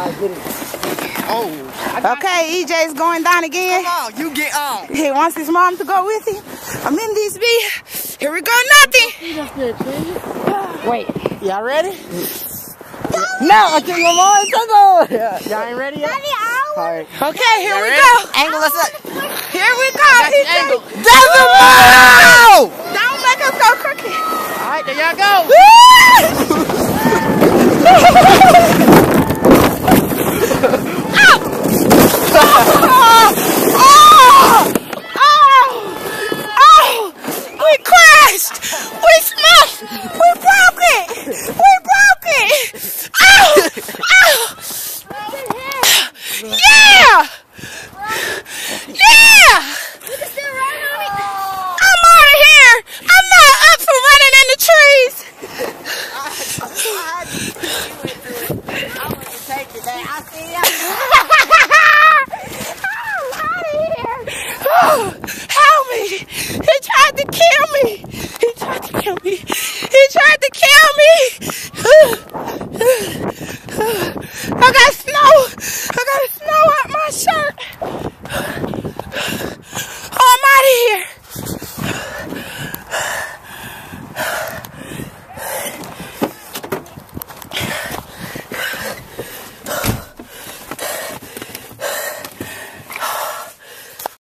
Oh. Okay, EJ's going down again. Come on, you get on. He wants his mom to go with him. I'm in this bee. Here we go, nothing. Wait, y'all ready? No, I think my mom to go. Y'all ain't ready yet? Alright. Okay, here we go. Angle us up. Here we go. Angle. Doesn't move! Don't make us go crooked. Alright, there y'all go. We crashed! We smashed! We broke it! We broke it! Oh! Oh! Yeah! Yeah! I'm out of here! I'm not up for running in the trees! Help me! He tried to kill me! He tried to kill me! He tried to kill me!